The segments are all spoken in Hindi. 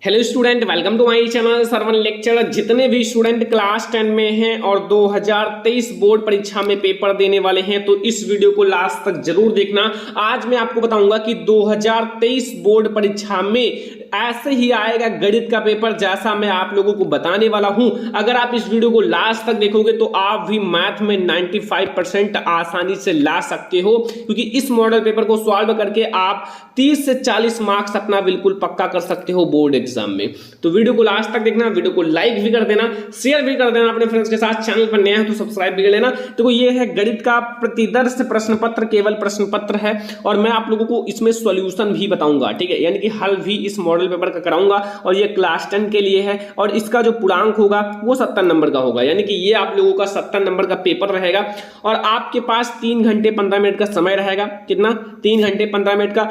Hello student, welcome to my channel सरवन लेक्चर। जितने भी स्टूडेंट क्लास 10 में हैं और 2023 बोर्ड परीक्षा में पेपर देने वाले हैं तो इस वीडियो को लास्ट तक जरूर देखना। आज मैं आपको बताऊंगा कि 2023 बोर्ड परीक्षा में ऐसे ही आएगा गणित का पेपर जैसा मैं आप लोगों को बताने वाला हूं। अगर आप इस वीडियो को लास्ट तक देखोगे तो आप भी मैथ में 95% आसानी से ला सकते हो, क्योंकि इस मॉडल पेपर को सॉल्व करके आप 30 से 40 मार्क्स अपना बिल्कुल पक्का कर सकते हो बोर्ड एग्जाम में। तो वीडियो को लास्ट तक देखना, वीडियो को लाइक भी कर देना, शेयर भी कर देना अपने फ्रेंड्स के साथ। चैनल पर नया है तो सब्सक्राइब भी कर लेना। तो ये है गणित का प्रतिदर्श प्रश्न पत्र, केवल प्रश्न पत्र है और मैं आप लोगों को इसमें सॉल्यूशन भी बताऊंगा, ठीक है, यानी कि हल भी इस मॉडल पेपर का कराऊंगा। और ये क्लास 10 के लिए है और इसका जो पूर्णांक होगा वो 70 नंबर का होगा, यानी कि ये आप लोगों का 70 नंबर का पेपर रहेगा और आपके पास 3 घंटे 15 मिनट का समय रहेगा। कितना? 3 घंटे 15 मिनट का।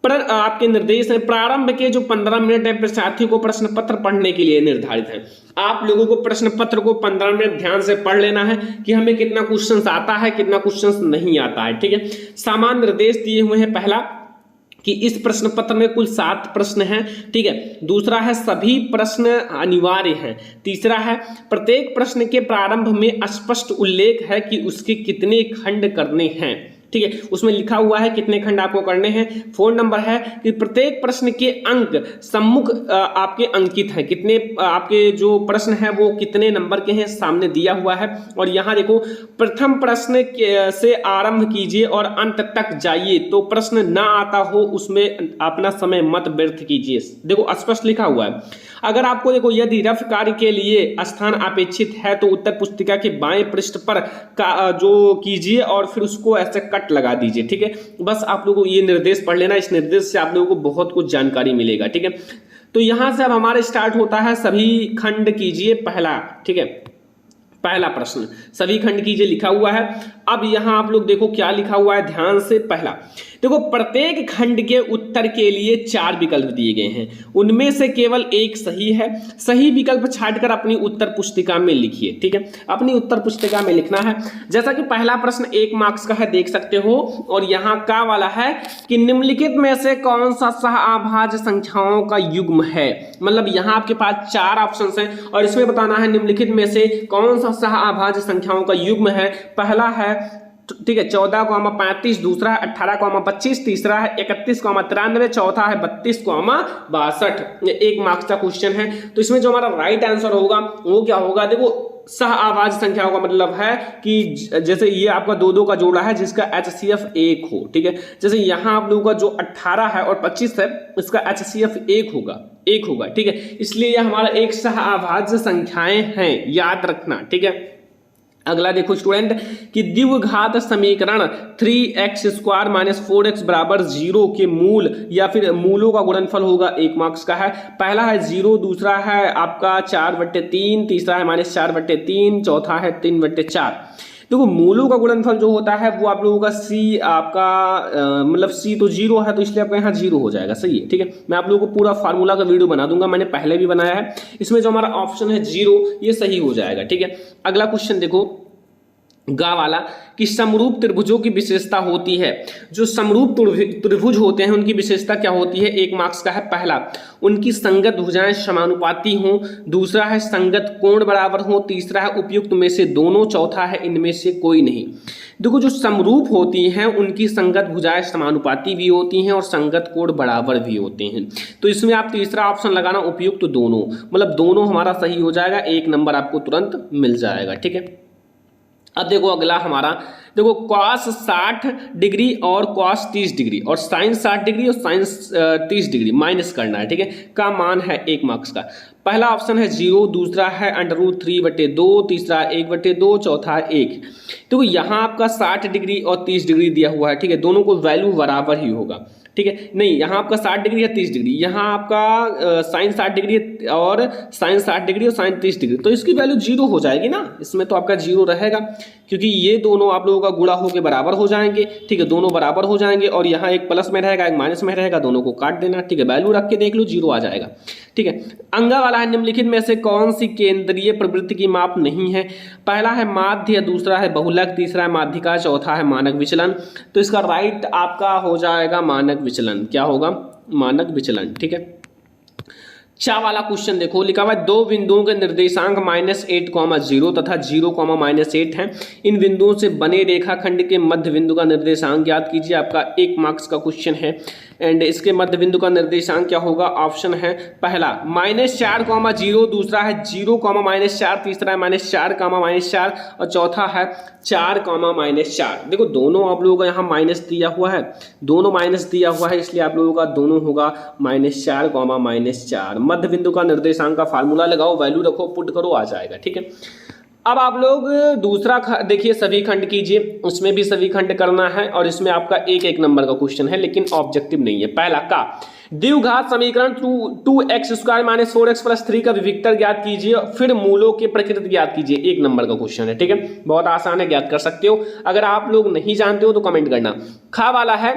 पर आपके निर्देश है प्रारंभ के जो 15 मिनट है विद्यार्थियों को प्रश्न पत्र पढ़ने के लिए निर्धारित है। आप लोगों को प्रश्न पत्र को 15 मिनट ध्यान से पढ़ लेना है कि हमें कितना क्वेश्चन आता है, कितना क्वेश्चन नहीं आता है, ठीक है। सामान्य निर्देश दिए हुए हैं। पहला कि इस प्रश्न पत्र में कुल 7 प्रश्न हैं, ठीक है। दूसरा है सभी प्रश्न अनिवार्य हैं। तीसरा है प्रत्येक प्रश्न के प्रारंभ में स्पष्ट उल्लेख है कि उसके कितने खंड करने हैं, ठीक है, उसमें लिखा हुआ है कितने खंड आपको करने हैं। 4 नंबर है कि प्रत्येक प्रश्न के अंक सम्मुख आपके अंकित हैं, कितने आपके जो प्रश्न है वो कितने नंबर के हैं सामने दिया हुआ है। और यहाँ देखो, प्रथम प्रश्न से आरंभ कीजिए और अंत तक जाइए, तो प्रश्न ना आता हो उसमें अपना समय मत व्यर्थ कीजिए। देखो स्पष्ट लिखा हुआ है। अगर आपको देखो, यदि रफ कार्य के लिए स्थान अपेक्षित है तो उत्तर पुस्तिका के बाएं पृष्ठ पर का जो कीजिए और फिर उसको ऐसे कट लगा दीजिए, ठीक है। बस आप लोगों को ये निर्देश पढ़ लेना, इस निर्देश से आप लोगों को बहुत कुछ जानकारी मिलेगा, ठीक है। तो यहां से अब हमारे स्टार्ट होता है सभी खंड कीजिए पहला, ठीक है। पहला प्रश्न सभी खंड कीजिए लिखा हुआ है। अब यहां आप लोग देखो क्या लिखा हुआ है ध्यान से। पहला देखो, प्रत्येक खंड के उत्तर के लिए 4 विकल्प दिए गए हैं, उनमें से केवल एक सही है। सही विकल्प छांटकर अपनी उत्तर पुस्तिका में लिखिए, ठीक है। अपनी उत्तर पुस्तिका में लिखना है। जैसा कि पहला प्रश्न 1 मार्क्स का है, देख सकते हो। और यहाँ का वाला है कि निम्नलिखित में से कौन सा सहअभाज्य संख्याओं का युग्म है। मतलब यहाँ आपके पास 4 ऑप्शन हैं और इसमें बताना है निम्नलिखित में से कौन सा सहअभाज्य संख्याओं का युग्म है। पहला है, ठीक है, 14,35, दूसरा है 18,25, तीसरा है 31,93, चौथा है 32,62। 1 मार्क्स का क्वेश्चन है। तो इसमें जो हमारा राइट आंसर होगा वो क्या होगा? देखो, सहअभाज्य संख्याओं का मतलब है कि जैसे ये आपका 2-2 का जोड़ा है जिसका HCF 1 हो, ठीक है। जैसे यहाँ आप लोगों का जो 18 है और 25 है इसका HCF 1 होगा, ठीक है। इसलिए यह हमारा एक सहअभाज्य संख्याएं हैं, याद रखना, ठीक है। अगला देखो स्टूडेंट कि द्विघात समीकरण 3x² - 4x = 0 के मूल या फिर मूलों का गुणनफल होगा। 1 मार्क्स का है। पहला है 0, दूसरा है आपका 4/3, तीसरा है -4/3, चौथा है 3/4। देखो, मूलों का गुणनफल जो होता है वो आप लोगों का C आपका मतलब C तो 0 है तो इसलिए आपका यहाँ 0 हो जाएगा, सही है, ठीक है। मैं आप लोगों को पूरा फार्मूला का वीडियो बना दूंगा, मैंने पहले भी बनाया है। इसमें जो हमारा ऑप्शन है 0 ये सही हो जाएगा, ठीक है। अगला क्वेश्चन देखो गा वाला कि समरूप त्रिभुजों की विशेषता होती है। जो समरूप त्रिभुज होते हैं उनकी विशेषता क्या होती है? 1 मार्क्स का है। पहला, उनकी संगत भुजाएं समानुपाती हों। दूसरा है संगत कोण बराबर हो। तीसरा है उपयुक्त में से दोनों। चौथा है इनमें से कोई नहीं। देखो, जो समरूप होती हैं उनकी संगत भुजाएं समानुपाती भी होती हैं और संगत कोण बराबर भी होते हैं। तो इसमें आप तीसरा ऑप्शन लगाना, उपयुक्त दोनों, मतलब दोनों हमारा सही हो जाएगा। 1 नंबर आपको तुरंत मिल जाएगा, ठीक है। अब देखो अगला हमारा, देखो cos 60 डिग्री और cos 30 डिग्री और sin 60 डिग्री और sin 30 डिग्री माइनस करना है, ठीक है, का मान है 1 मार्क्स का। पहला ऑप्शन है 0, दूसरा है √3/2, तीसरा 1/2, चौथा है 1। देखो यहाँ आपका 60 डिग्री और 30 डिग्री दिया हुआ है, ठीक है, दोनों को वैल्यू बराबर ही होगा, ठीक है। नहीं, यहाँ आपका 60 डिग्री है 30 डिग्री, यहाँ आपका साइन 60 डिग्री और साइन 60 डिग्री और साइन 30 डिग्री, तो इसकी वैल्यू 0 हो जाएगी ना। इसमें तो आपका 0 रहेगा क्योंकि ये दोनों आप लोगों का गुणा होकर बराबर हो जाएंगे, ठीक है, दोनों बराबर हो जाएंगे। और यहाँ एक प्लस में रहेगा एक माइनस में रहेगा, दोनों को काट देना, ठीक है। वैल्यू रख के देख लो, 0 आ जाएगा, ठीक है। अंगा वाला है निम्नलिखित में से कौन सी केंद्रीय प्रवृत्ति की माप नहीं है? पहला है माध्य, दूसरा है बहुलक, तीसरा है माध्यिका, चौथा है मानक विचलन। तो इसका राइट आपका हो जाएगा मानक विचलन। क्या होगा? मानक विचलन, ठीक है। चा वाला क्वेश्चन देखो, लिखा हुआ है दो बिंदुओं के निर्देशांक -8,0 तथा 0,-8 हैं। इन बिंदुओं से बने रेखाखंड के मध्य बिंदु का निर्देशांक ज्ञात कीजिए। आपका 1 मार्क्स का क्वेश्चन है एंड इसके मध्य बिंदु का निर्देशांक क्या होगा? ऑप्शन है पहला -4,0, दूसरा है 0,-4, तीसरा है -4,-4 और चौथा है 4,-4। देखो दोनों आप लोगों का यहाँ माइनस दिया हुआ है, दोनों माइनस दिया हुआ है, इसलिए आप लोगों का दोनों होगा -4,-4। मध्य बिंदु का निर्देशांक का फार्मूला लगाओ, वैल्यू रखो, पुट करो, आ जाएगा। ठीक है, अब आप लोग दूसरा देखिए सभी खंड कीजिए, उसमें भी सभी खंड करना है और इसमें आपका एक एक नंबर का क्वेश्चन है लेकिन ऑब्जेक्टिव नहीं है। पहला का द्विघात समीकरण 2x² - 4x + 3 का विविक्तर ज्ञात कीजिए, फिर मूलों के प्रकृति ज्ञात कीजिए। एक नंबर का क्वेश्चन है। ठीक है, बहुत आसान है, ज्ञात कर सकते हो। अगर आप लोग नहीं जानते हो तो कमेंट करना। खा वाला है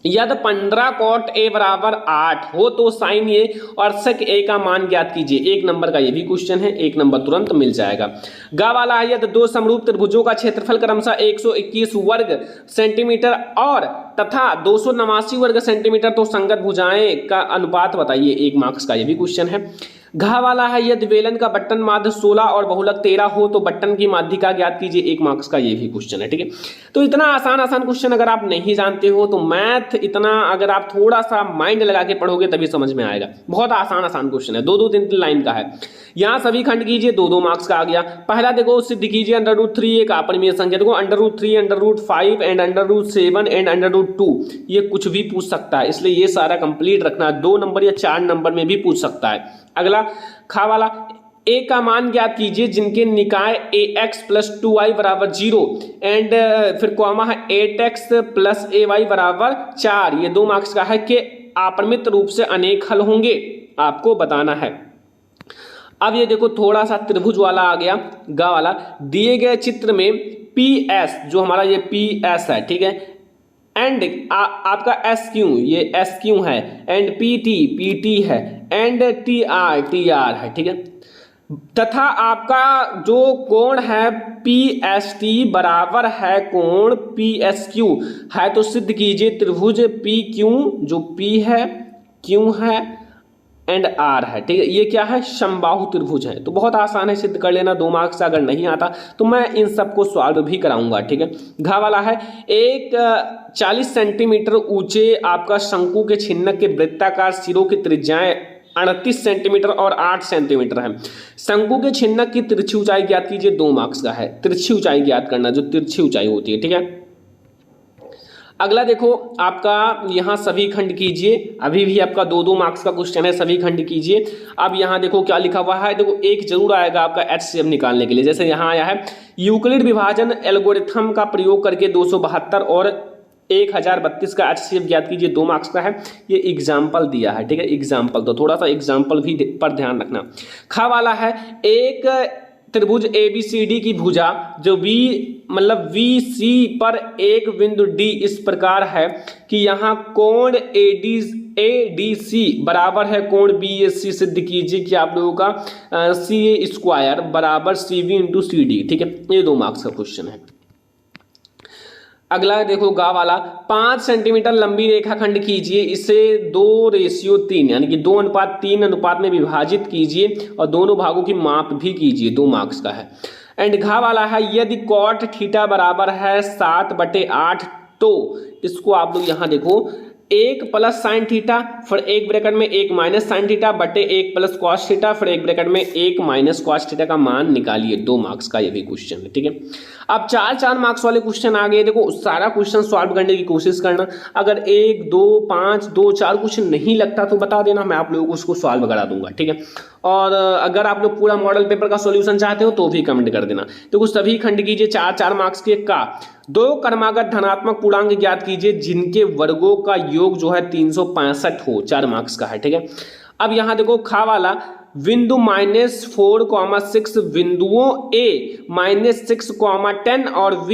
यदि 15 cot a बराबर 8 हो तो साइन ए और sec a का मान ज्ञात कीजिए। एक नंबर का ये भी क्वेश्चन है, एक नंबर तुरंत मिल जाएगा। गा वाला है यदि दो समरूप त्रिभुजों का क्षेत्रफल क्रमशः 121 वर्ग सेंटीमीटर और तथा 289 वर्ग सेंटीमीटर तो संगत भुजाएं का अनुपात बताइए। 1 मार्क्स का ये भी क्वेश्चन है। घा वाला है यदि बेलन का बटन माध्य 16 और बहुलक 13 हो तो बटन की माध्यिका ज्ञात कीजिए। 1 मार्क्स का ये भी क्वेश्चन है। ठीक है, तो इतना आसान क्वेश्चन अगर आप नहीं जानते हो तो मैथ इतना अगर आप थोड़ा सा माइंड लगा के पढ़ोगे तभी समझ में आएगा। बहुत आसान क्वेश्चन है, 2-2 3-3 लाइन का है। यहाँ सभी खंड कीजिए, 2-2 मार्क्स का आ गया। पहला देखो सिद्ध कीजिए √3 एक अपरिमेय संख्या। देखो √3, √5 एंड √7 एंड √2 ये कुछ भी पूछ सकता है, इसलिए ये सारा कंप्लीट रखना। 2 नंबर या 4 नंबर में भी पूछ सकता है। अगला खा वाला a का मान ज्ञात कीजिए जिनके निकाय ax + 2y = 0 एंड फिर कॉमा है 8x + ay = 4। ये 2 मार्क्स का है कि अपरिमित रूप से अनेक हल होंगे, आपको बताना है। अब ये देखो थोड़ा सा त्रिभुज वाला आ गया। गा वाला दिए गए चित्र में PS जो हमारा ये PS है, ठीक है, एंड आपका SQ ये SQ है एंड PT है एंड TR है। ठीक है, तथा आपका जो कोण है PST बराबर है कोण PSQ है तो सिद्ध कीजिए त्रिभुज PQ जो P है Q है एंड R है। ठीक है, ये क्या है? समबाहु त्रिभुज है। तो बहुत आसान है, सिद्ध कर लेना। 2 मार्क्स अगर नहीं आता तो मैं इन सबको सॉल्व भी कराऊंगा। ठीक है, घा वाला है एक 40 सेंटीमीटर ऊंचे आपका शंकु के छिन्नक के वृत्ताकार सिरों की त्रिज्याएं 38 सेंटीमीटर और 8 सेंटीमीटर है। शंकु के छिन्नक की तिरछी ऊंचाई ज्ञात कीजिए। 2 मार्क्स का है, तिरछी ऊंचाई ज्ञात करना, जो तिरछी ऊंचाई होती है। ठीक है, अगला देखो आपका यहाँ सभी खंड कीजिए। अभी भी आपका 2-2 मार्क्स का क्वेश्चन है, सभी खंड कीजिए। अब यहाँ देखो क्या लिखा हुआ है, देखो एक जरूर आएगा आपका HCF निकालने के लिए। जैसे यहाँ आया है यूक्लिड विभाजन एल्गोरिथम का प्रयोग करके 272 और 1032 का HCF ज्ञात कीजिए। 2 मार्क्स का है, ये एग्जाम्पल दिया है। ठीक है, एग्जाम्पल, तो थोड़ा सा एग्जाम्पल भी पर ध्यान रखना। खा वाला है एक त्रिभुज ABCD की भुजा जो VC पर एक बिंदु D इस प्रकार है कि यहाँ कोण ADC बराबर है कोण BAC। सिद्ध कीजिए कि आप लोगों का CA² बराबर CV × CD। ठीक है, ये 2 मार्क्स का क्वेश्चन है। अगला देखो गा वाला 5 सेंटीमीटर लंबी रेखाखंड कीजिए, इसे 2:3 यानी कि 2:3 अनुपात में विभाजित कीजिए और दोनों भागों की माप भी कीजिए। 2 मार्क्स का है। एंड घा वाला है यदि cot थीटा बराबर है 7/8 तो इसको आप लोग यहाँ देखो 1 + sin थीटा फिर 1 ब्रैकेट में 1 - sin थीटा बटे 1 + cos थीटा फिर 1 ब्रैकेट में 1 - cos थीटा का मान निकालिए। 2 मार्क्स का ये भी क्वेश्चन है। ठीक है, अब 4 मार्क्स वाले क्वेश्चन आ गए। देखो सारा क्वेश्चन सॉल्व करने की कोशिश करना। अगर 1, 2, 5, 2, 4 क्वेश्चन नहीं लगता तो बता देना, मैं आप लोगों को उसको सॉल्व करा दूंगा। ठीक है, और अगर आप लोग पूरा मॉडल पेपर का सॉल्यूशन चाहते हो तो भी कमेंट कर देना। देखो सभी खंड कीजिए 4 मार्क्स के। का 2 क्रमागत धनात्मक पूर्णांक ज्ञात कीजिए जिनके वर्गों का योग जो है 365 हो। 4 मार्क्स का है। ठीक है, अब यहाँ देखो खा वाला बिंदु -4,6 बिंदुओं A -6,10 और V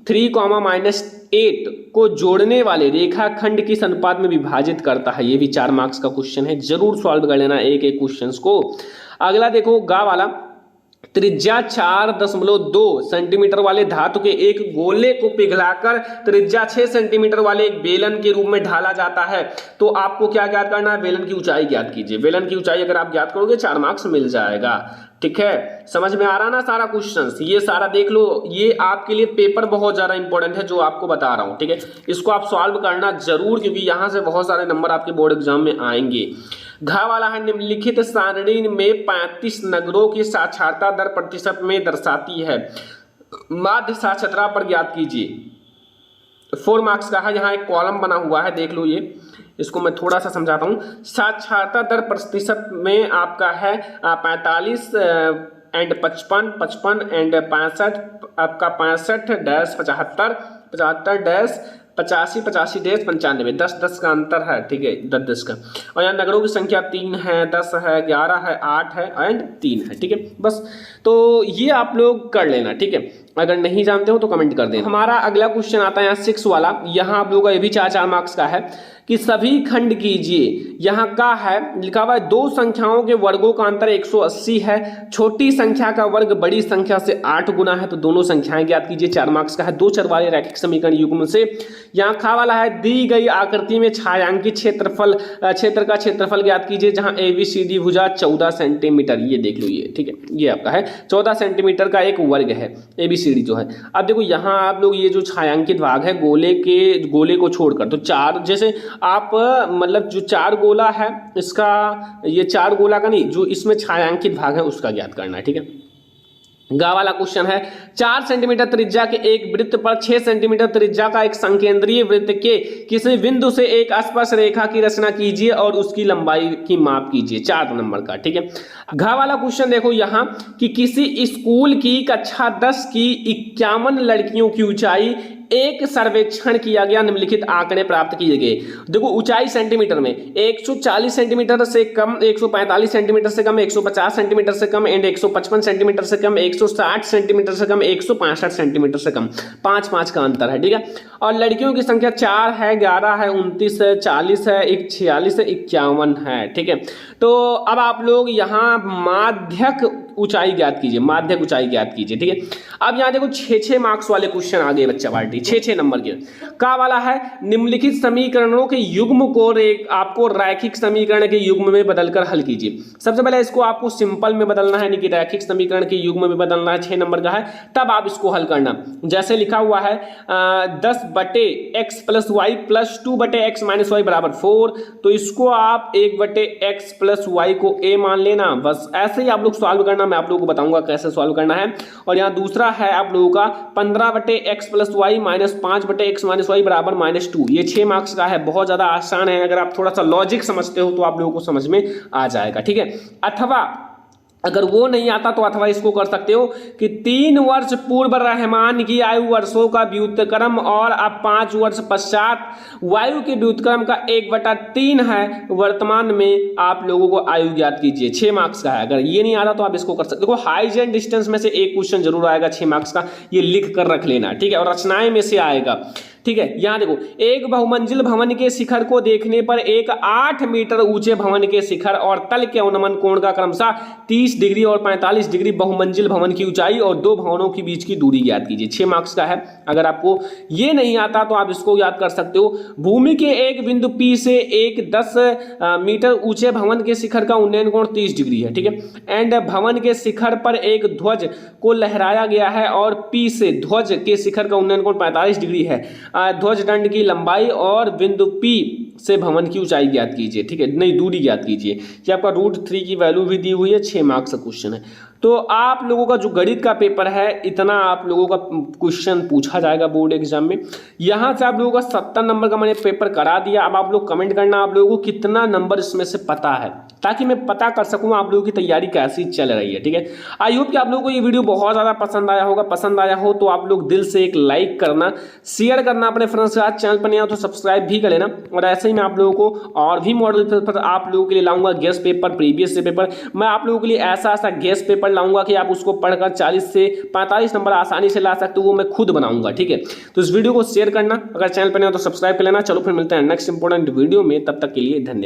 3,-8 को जोड़ने वाले रेखाखंड किस अनुपात में विभाजित करता है। ये भी 4 मार्क्स का क्वेश्चन है, जरूर सॉल्व कर लेना एक क्वेश्चन को। अगला देखो गा वाला त्रिज्या 4.2 सेंटीमीटर वाले धातु के एक गोले को पिघलाकर त्रिज्या 6 सेंटीमीटर वाले एक बेलन के रूप में ढाला जाता है। तो आपको क्या ज्ञात करना है? बेलन की ऊंचाई ज्ञात कीजिए। बेलन की ऊंचाई अगर आप ज्ञात करोगे 4 मार्क्स मिल जाएगा। ठीक है, समझ में आ रहा ना सारा क्वेश्चन? ये सारा देख लो, ये आपके लिए पेपर बहुत ज्यादा इंपॉर्टेंट है जो आपको बता रहा हूं। ठीक है, इसको आप सॉल्व करना जरूर, क्योंकि यहां से बहुत सारे नंबर आपके बोर्ड एग्जाम में आएंगे। घ वाला है, निम्नलिखित सारणी में 35 नगरों की साक्षरता दर प्रतिशत में दर्शाती है, माध्य साक्षरता पर ज्ञात कीजिए। 4 मार्क्स का है। यहाँ एक कॉलम बना हुआ है, देख लो ये, इसको मैं थोड़ा सा समझाता हूँ। साक्षरता दर प्रतिशत में आपका है 45 एंड 55, 55 एंड 65, आपका 65-75, 75-85, 85-95, 10-10 का अंतर है। ठीक है, 10-10 का। और यहाँ नगरों की संख्या 3 है, 10 है, 11 है, 8 है एंड 3 है। ठीक है, बस तो ये आप लोग कर लेना। ठीक है, अगर नहीं जानते हो तो कमेंट कर देना। हमारा अगला क्वेश्चन आता है यहाँ 6 वाला। यहाँ आप लोगों का ये भी 4-4 मार्क्स का है कि सभी खंड कीजिए। यहाँ का है लिखा हुआ है, दो संख्याओं के वर्गों का अंतर 180 है, छोटी संख्या का वर्ग बड़ी संख्या से 8 गुना है, तो दोनों संख्याएं ज्ञात कीजिए। 4 मार्क्स का है। दो चर वाले रैखिक समीकरण युग्म से। यहाँ खा वाला है, दी गई आकृति में छायांकित क्षेत्र का क्षेत्रफल ज्ञात कीजिए, जहां ABCD भुजा 14 सेंटीमीटर। ये देख लो, ये ठीक है, ये आपका है 14 सेंटीमीटर का एक वर्ग है ABCD जो है। अब देखो यहाँ आप लोग ये जो छायांकित भाग है गोले को छोड़कर, तो 4 जैसे आप मतलब जो 4 गोला है इसका, ये 4 गोला का नहीं, जो इसमें छायांकित भाग है उसका ज्ञात करना है। ठीक है, गा वाला क्वेश्चन है, 4 सेंटीमीटर त्रिज्या के एक वृत्त पर 6 सेंटीमीटर त्रिज्या का एक संकेंद्रीय वृत्त के किसी बिंदु से एक स्पर्श रेखा की रचना कीजिए और उसकी लंबाई की माप कीजिए। 4 नंबर का। ठीक है, घ वाला क्वेश्चन देखो यहाँ कि किसी स्कूल की कक्षा 10 की 51 लड़कियों की ऊंचाई एक सर्वेक्षण किया गया, निम्नलिखित आंकड़े प्राप्त किए गए। देखो ऊंचाई सेंटीमीटर में 140 सेंटीमीटर से कम, 145 सेंटीमीटर से कम, 150 सेंटीमीटर से कम एंड 155 सेंटीमीटर से कम, 160 सेंटीमीटर से कम, 165 सेंटीमीटर से कम। 5-5 का अंतर है। ठीक है, और लड़कियों की संख्या 4 है, 11 है, 29 है, 40 है, 46 है, 51 है। ठीक है, तो अब आप लोग यहाँ माध्यक ऊंचाई ज्ञात कीजिए, माध्यक ऊंचाई ज्ञात कीजिए। ठीक है, अब यहाँ देखो 6-6 मार्क्स वाले क्वेश्चन आ गए बच्चा पार्टी, 6-6 नंबर के। का वाला है, निम्नलिखित समीकरणों के युग्म को आपको रैखिक समीकरण के युग्म में बदलकर हल कीजिए। सबसे पहले इसको आपको सिंपल में बदलना है, यानी कि रैखिक समीकरण के युग्म में बदलना है। 6 नंबर का है, तब आप इसको हल करना। जैसे लिखा हुआ है 10/x + y + 2/x - y = 4, तो इसको आप 1/x + y को a मान लेना। बस ऐसे ही आप लोग सॉल्व करना, मैं आप लोगों को बताऊंगा कैसे सॉल्व करना है। और यहाँ दूसरा है आप लोगों का 15/x + y - 5/x - y = -2। ये 6 मार्क्स का है, बहुत ज्यादा आसान है। अगर आप थोड़ा सा लॉजिक समझते हो तो आप लोगों को समझ में आ जाएगा। ठीक है, अथवा अगर वो नहीं आता तो अथवा इसको कर सकते हो कि 3 वर्ष पूर्व रहमान की आयु वर्षों का व्युत्क्रम और अब 5 वर्ष पश्चात वायु के व्युत्क्रम का 1/3 है। वर्तमान में आप लोगों को आयु ज्ञात कीजिए। 6 मार्क्स का है। अगर ये नहीं आता तो आप इसको कर सकते हो। देखो हाइट एंड डिस्टेंस में से एक क्वेश्चन जरूर आएगा 6 मार्क्स का, ये लिख कर रख लेना। ठीक है, और रचनाएं में से आएगा। ठीक है, यहाँ देखो, एक बहुमंजिल भवन के शिखर को देखने पर एक 8 मीटर ऊंचे भवन के शिखर और तल के अवनमन कोण का क्रमशः 30 डिग्री और 45 डिग्री बहुमंजिल भवन की ऊंचाई और 2 भवनों के बीच की दूरी ज्ञात कीजिए। 6 मार्क्स का है। अगर आपको ये नहीं आता तो आप इसको याद कर सकते हो। भूमि के एक बिंदु P से एक 10 मीटर ऊंचे भवन के शिखर का उन्नयन कोण 30 डिग्री है। ठीक है, एंड भवन के शिखर पर एक ध्वज को लहराया गया है और P से ध्वज के शिखर का उन्नयन कोण 45 डिग्री है। ध्वज दंड की लंबाई और बिंदु P से भवन की ऊंचाई ज्ञात कीजिए। ठीक है, नहीं दूरी ज्ञात कीजिए। ये आपका √3 की वैल्यू भी दी हुई है। 6 मार्क्स का क्वेश्चन है। तो आप लोगों का जो गणित का पेपर है, इतना आप लोगों का क्वेश्चन पूछा जाएगा बोर्ड एग्जाम में। यहाँ से आप लोगों का 70 नंबर का मैंने पेपर करा दिया। अब आप लोग कमेंट करना आप लोगों को कितना नंबर इसमें से पता है, ताकि मैं पता कर सकूँ आप लोगों की तैयारी कैसी चल रही है। ठीक है, आई होप कि आप लोगों को ये वीडियो बहुत ज़्यादा पसंद आया होगा। पसंद आया हो तो आप लोग दिल से एक लाइक करना, शेयर करना अपने फ्रेंड्स के साथ। चैनल पर नहीं हो तो सब्सक्राइब भी कर लेना। और ऐसे ही मैं आप लोगों को और भी मॉडल पेपर आप लोगों के लिए लाऊंगा, गेस्ट पेपर, प्रीवियस से पेपर। मैं आप लोगों के लिए ऐसा गेस्ट पेपर लाऊंगा कि आप उसको पढ़कर 40 से 45 नंबर आसानी से ला सकते हो, वो मैं खुद बनाऊंगा। ठीक है, तो इस वीडियो को शेयर करना, अगर चैनल पर नहीं हो तो सब्सक्राइब कर लेना। चलो फिर मिलते हैं नेक्स्ट इंपॉर्टेंट वीडियो में, तब तक के लिए धन्यवाद।